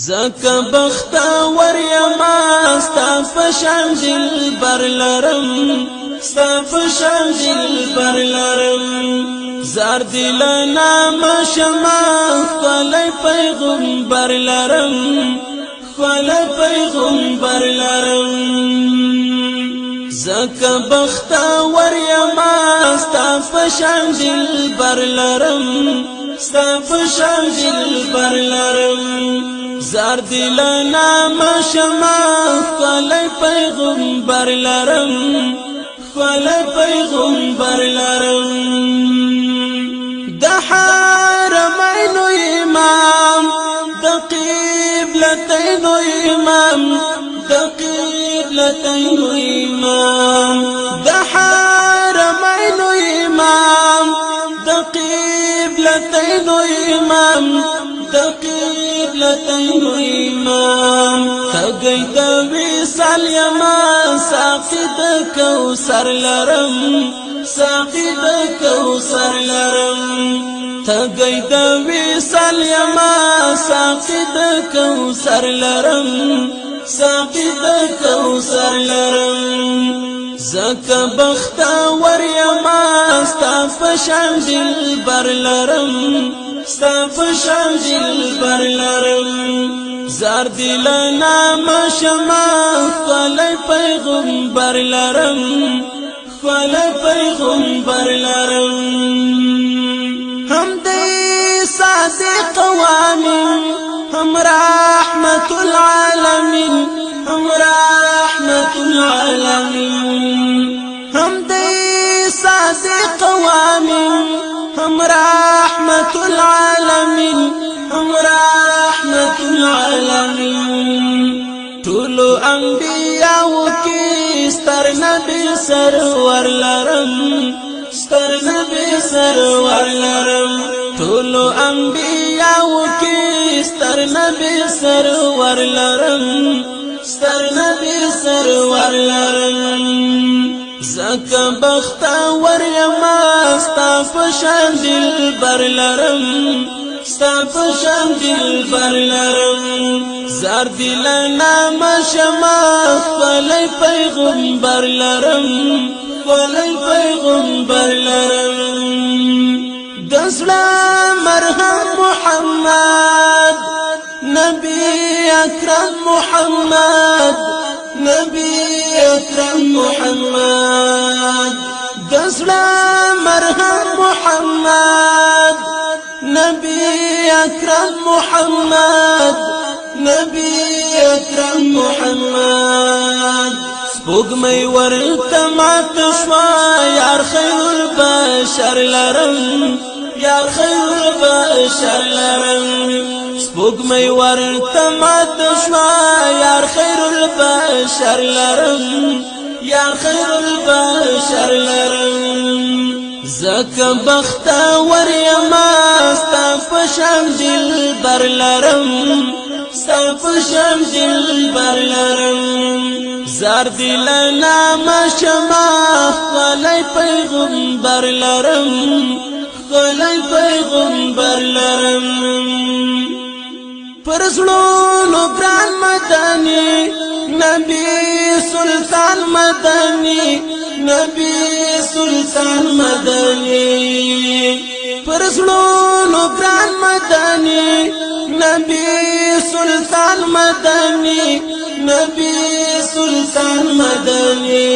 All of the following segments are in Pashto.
زکا بختا وريما ستا فشان دل بر لرم ستا فشان دل بر لرم زار دلنا مشما خلی پیغمبر لرم خلی پیغمبر لرم زکا بختا وريما ستا فشان دل بر لرم ستا فشان دل بر لرم زار دلنا مشما خلی پیغمبر لرم خلی پیغمبر لرم د حرمین امام د قبلتین امام د قبلتین امام د حرمین امام د قبلتین امام د قبلتین امام تگئی د وصال یما ساقی د کوثر لرم ساقی د کوثر لرم تگئی د وصال یما ساقی د کوثر لرم ساقی د کوثر لرم زکا بختا وريما ستا فشان دل بر لرم ستا فشان دل بر لرم زار دلنا مشما خلی پیغمبر لرم خلی پیغمبر لرم هم دی صادق قوامین هم رحمت العالمین هم رحمت العالمین هم دی صادق قوامین هم رحمت العالمین هم رحمت العالمین طول انبیاء کی ستر نبی سرور لرم ستر نبی سرور لرم طول انبیاء کی ستر نبی سرور لرم ستر نبی سرور لرم زکا بختا وريما ستا فشان دل بر لرم ستا فشان دل بر لرم زار دلنا مشما خلی پیغمبر لرم خلی پیغمبر لرم دزلا مرهم محمد نبی اکرم محمد نبی اکرم محمد دزلا مرهم محمد نبی اکرم محمد نبی اکرم محمد سپوږمۍ ورته مات شوه یار خیر البشر لرم یار خیر البشر لرم سپوږمۍ ورته مات شوه یار خیر البشر لرم یار خیر البشر لرم زکا بختا وريما ستا فشان دل بر لرم ستا فشان دل بر لرم زار دلنا مشما خلی پیغمبر لرم خلی پیغمبر لرم پرزلونو گران مدنی نبی سلطان مدنی نبی سلطان مدنی پرزلونو گران مدنی نبی سلطان مدنی نبی سلطان مدنی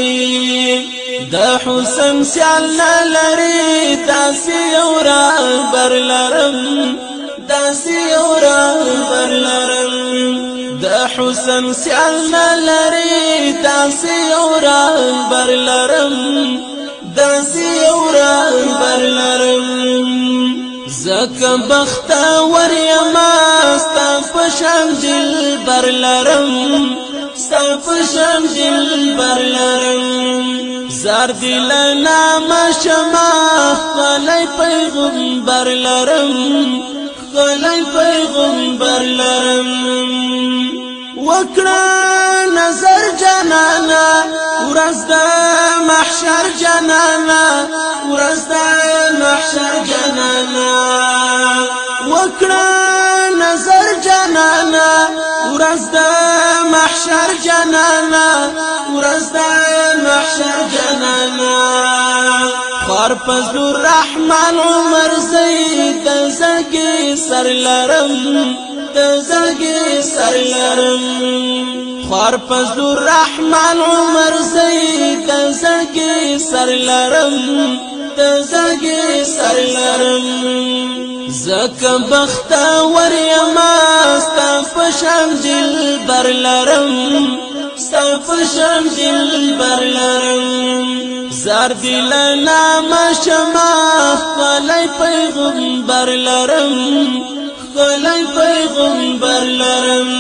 دا حسن سیالنا لری داسی اورا بر لرم داسی اورا بر لرم دا حسن سیالنا لری داسی اورا بر لرم داسی اورا بر لرم زکا بختا وريما ستا فشان دل بر لرم ستا فشان دل بر لرم زار دلنا مشما خلی پیغمبر لرم خلی پیغمبر لرم وکړه نظر جنانا ورځ د محشر جنانا ورځ د محشر جنانا وکړه نظر جنانا ورځ د محشر جنانا ورځ د محشر جنانا خار فضل الرحمن عمر زید زګي سر لرم زګي سر لرم خار فضل الرحمن عمر زید زګي سر لرم زګي سر لرم زکه بختور یما استفشم دلبر لرم استفشم دلبر لرم زار دلنا مشما خلی پیغمبر لرم خلی پیغمبر لرم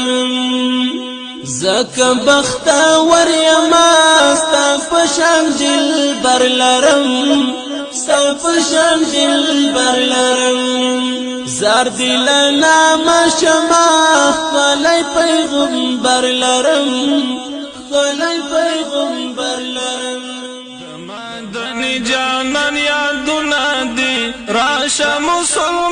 زکه بختور یما استفشم دلبر لرم استفشم دلبر لرم زار دلنا مشما خلی پیغمبر لرم خلی پیغمبر لرم مدنی جانان یادونه دی راشه مسلمان